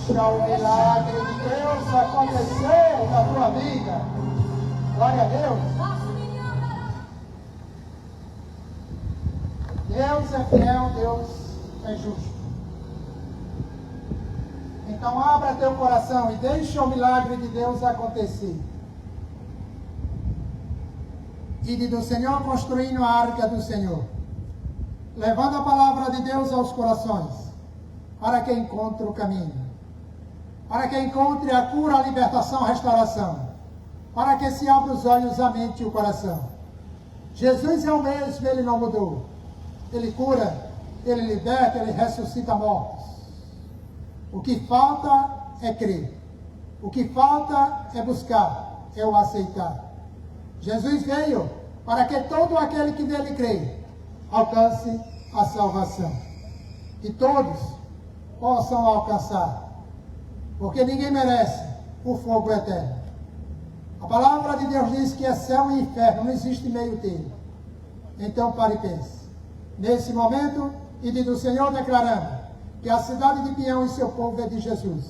Deixa o milagre de Deus acontecer na tua vida. Glória a Deus. Deus é fiel, Deus é justo. Então abra teu coração e deixa o milagre de Deus acontecer. E do Senhor construindo a arca do Senhor, levando a palavra de Deus aos corações, para que encontre o caminho, para que encontre a cura, a libertação, a restauração, para que se abra os olhos, a mente e o coração. Jesus é o mesmo, Ele não mudou. Ele cura, Ele liberta, Ele ressuscita mortos. O que falta é crer. O que falta é buscar, é o aceitar. Jesus veio para que todo aquele que nele crê alcance a salvação. E todos possam alcançar. Porque ninguém merece o fogo eterno. A palavra de Deus diz que é céu e inferno, não existe meio termo. Então pare e pense. Nesse momento, e do Senhor declarando que a cidade de Pião e seu povo é de Jesus.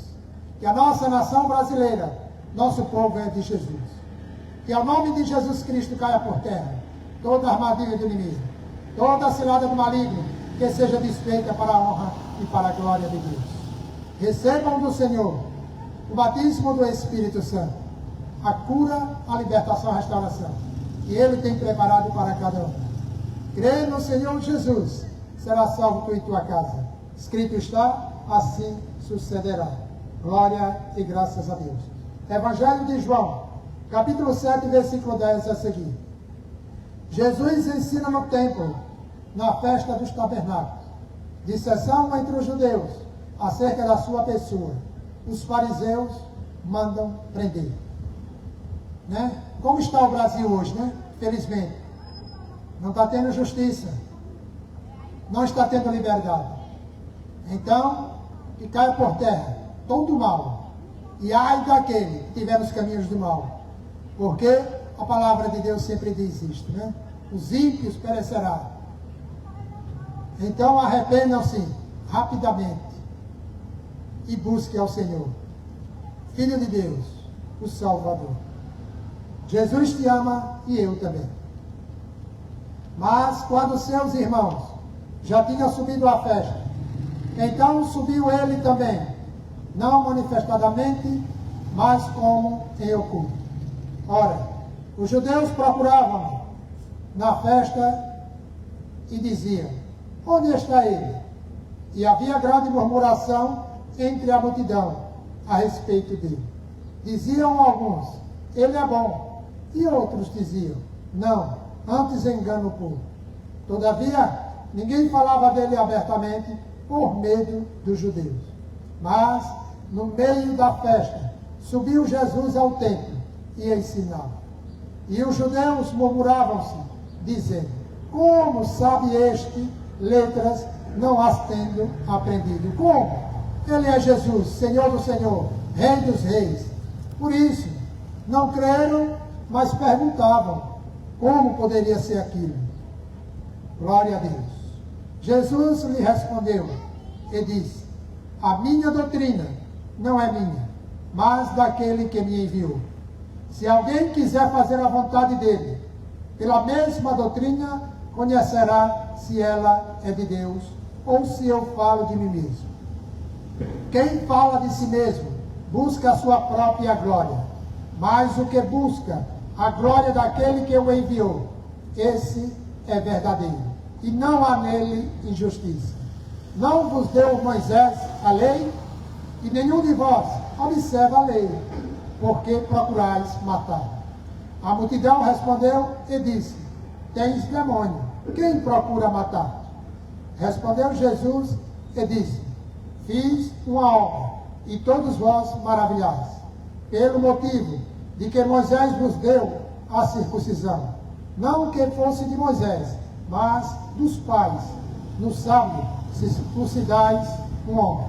Que a nossa nação brasileira, nosso povo é de Jesus. Que ao nome de Jesus Cristo caia por terra toda armadilha do inimigo, toda cilada do maligno, que seja desfeita para a honra e para a glória de Deus. Recebam do Senhor o batismo do Espírito Santo, a cura, a libertação, a restauração, que Ele tem preparado para cada um. Crê no Senhor Jesus, será salvo tu e tua casa. Escrito está, assim sucederá. Glória e graças a Deus. Evangelho de João, capítulo 7, versículo 10 a seguir. Jesus ensina no templo, na festa dos tabernáculos, dissessão entre os judeus, acerca da sua pessoa. Os fariseus mandam prender. Né? Como está o Brasil hoje, né? Felizmente. Não está tendo justiça. Não está tendo liberdade. Então, que caia por terra todo o mal. E ai daquele que tiver nos caminhos do mal. Porque a palavra de Deus sempre diz isto, né? Os ímpios perecerão. Então arrependam-se rapidamente e busquem ao Senhor, Filho de Deus, o Salvador. Jesus te ama e eu também. Mas quando seus irmãos já tinham subido à festa, então subiu ele também, não manifestadamente, mas como em oculto. Ora, os judeus procuravam na festa e diziam: onde está ele? E havia grande murmuração entre a multidão a respeito dele. Diziam alguns: ele é bom. E outros diziam: não, antes engana o povo. Todavia, ninguém falava dele abertamente por medo dos judeus. Mas, no meio da festa, subiu Jesus ao templo e ensinava. E os judeus murmuravam-se, dizendo: como sabe este letras, não as tendo aprendido? Como? Ele é Jesus, Senhor do Senhor, Rei dos Reis. Por isso, não creram, mas perguntavam como poderia ser aquilo. Glória a Deus. Jesus lhe respondeu e disse: a minha doutrina não é minha, mas daquele que me enviou. Se alguém quiser fazer a vontade dele, pela mesma doutrina, conhecerá se ela é de Deus ou se eu falo de mim mesmo. Quem fala de si mesmo busca a sua própria glória, mas o que busca a glória daquele que o enviou, esse é verdadeiro, e não há nele injustiça. Não vos deu Moisés a lei? E nenhum de vós observa a lei, porque procurais matar. A multidão respondeu e disse: tens demônio, quem procura matar? Respondeu Jesus e disse: fiz uma obra, e todos vós maravilhais, pelo motivo de que Moisés vos deu a circuncisão, não que fosse de Moisés, mas dos pais. No sábado circuncidais um homem.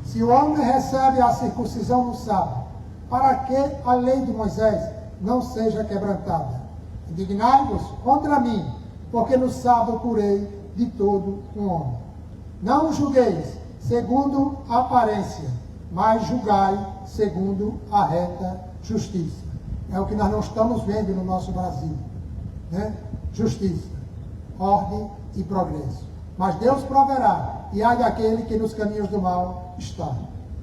Se o homem recebe a circuncisão no sábado, para que a lei de Moisés não seja quebrantada? Indignai-vos contra mim, porque no sábado curei de todo um homem. Não julgueis segundo a aparência, mas julgai segundo a reta justiça. É o que nós não estamos vendo no nosso Brasil, né? Justiça, ordem e progresso. Mas Deus proverá, e ai daquele que nos caminhos do mal está.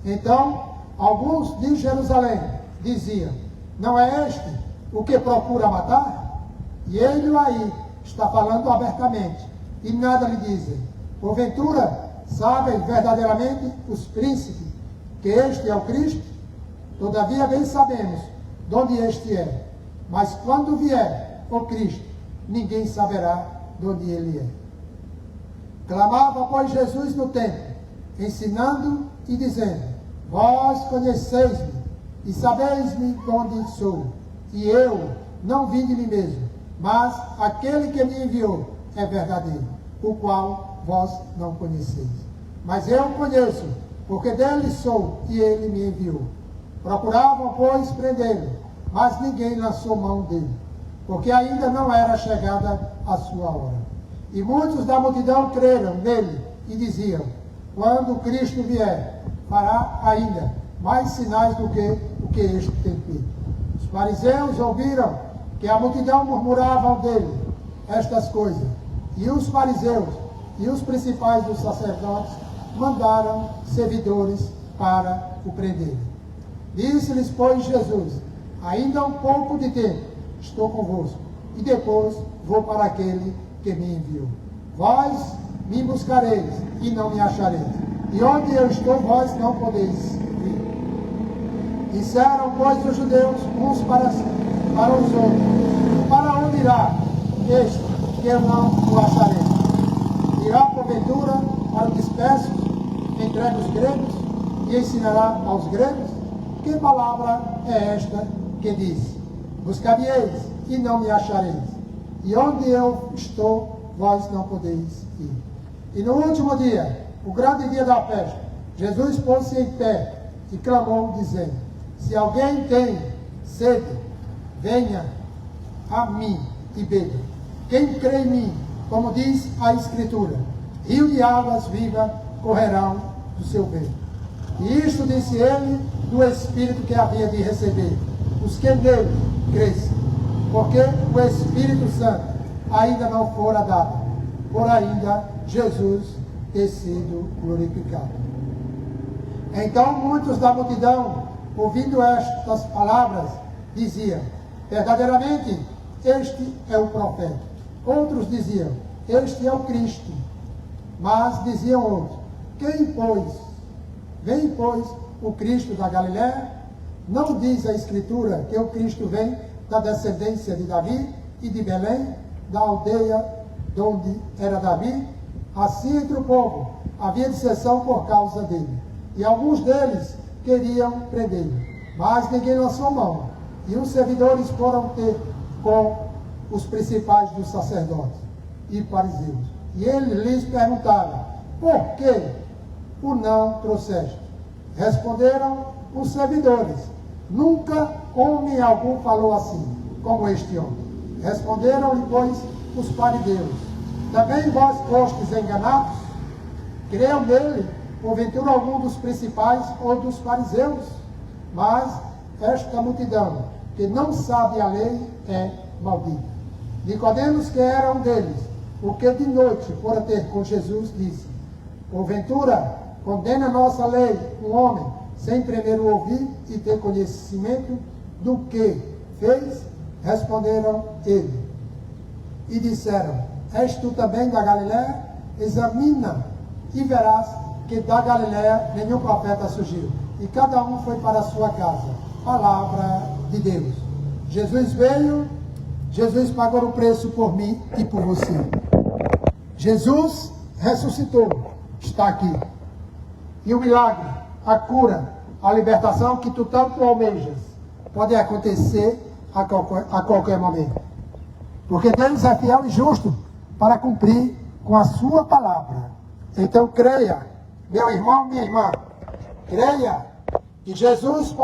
Então, alguns de Jerusalém diziam: não é este o que procura matar? E ele aí está falando abertamente, e nada lhe dizem. Porventura, sabem verdadeiramente os príncipes que este é o Cristo? Todavia bem sabemos de onde este é. Mas quando vier o Cristo, ninguém saberá de onde ele é. Clamava, pois, Jesus no templo, ensinando e dizendo: vós conheceis-me e sabeis-me de onde sou, e eu não vim de mim mesmo, mas aquele que me enviou é verdadeiro, o qual vós não conheceis. Mas eu conheço, porque dele sou, e ele me enviou. Procuravam, pois, prendê-lo, mas ninguém lançou mão dele, porque ainda não era chegada a sua hora. E muitos da multidão creram nele e diziam: quando Cristo vier, fará ainda mais sinais do que o que este tem feito. Os fariseus ouviram que a multidão murmurava dele estas coisas, e os fariseus e os principais dos sacerdotes mandaram servidores para o prender. Disse-lhes, pois, Jesus: ainda um pouco de tempo estou convosco, e depois vou para aquele que me enviou. Vós me buscareis e não me achareis, e onde eu estou vós não podeis vir. Disseram, pois, os judeus uns para os outros: para onde irá este que eu não o acharei? Irá porventura para os dispersos entre os gregos e ensinará aos gregos? Que palavra é esta que diz: buscar-me-eis e não me achareis, e onde eu estou vós não podeis ir? E no último dia, o grande dia da festa, Jesus pôs-se em pé e clamou, dizendo: se alguém tem sede, venha a mim e beba. Quem crê em mim, como diz a Escritura, rio de águas vivas correrão do seu ventre. E isto disse ele do Espírito que havia de receber os que nele crescem, porque o Espírito Santo ainda não fora dado, por ainda Jesus ter sido glorificado. Então muitos da multidão, ouvindo estas palavras, diziam: verdadeiramente este é o profeta. Outros diziam: este é o Cristo. Mas diziam outros: quem, pois? Vem, pois, o Cristo da Galiléia? Não diz a Escritura que o Cristo vem da descendência de Davi e de Belém, da aldeia de onde era Davi? Assim, entre o povo havia dissensão por causa dele, e alguns deles queriam prendê-lo, mas ninguém lançou mão. E os servidores foram ter com os principais dos sacerdotes e fariseus, e eles lhes perguntaram: por que o não trouxeste? Responderam os servidores: nunca homem algum falou assim, como este homem. Responderam-lhe, pois, os fariseus: também vós fostes enganados? Creu nele, porventura, algum dos principais ou dos fariseus? Mas esta multidão, que não sabe a lei, é maldita. Nicodemos, que era um deles, o que de noite fora ter com Jesus, disse: porventura, condena a nossa lei um homem, sem primeiro ouvir e ter conhecimento do que fez? Responderam ele e disseram: és tu também da Galiléia? Examina e verás que da Galiléia nenhum profeta surgiu. E cada um foi para a sua casa. Palavra de Deus. Jesus veio, Jesus pagou o preço por mim e por você. Jesus ressuscitou, está aqui. E o milagre, a cura, a libertação que tu tanto almejas, pode acontecer a qualquer momento. Porque Deus é fiel e justo para cumprir com a sua palavra. Então creia, meu irmão, minha irmã, creia que Jesus pode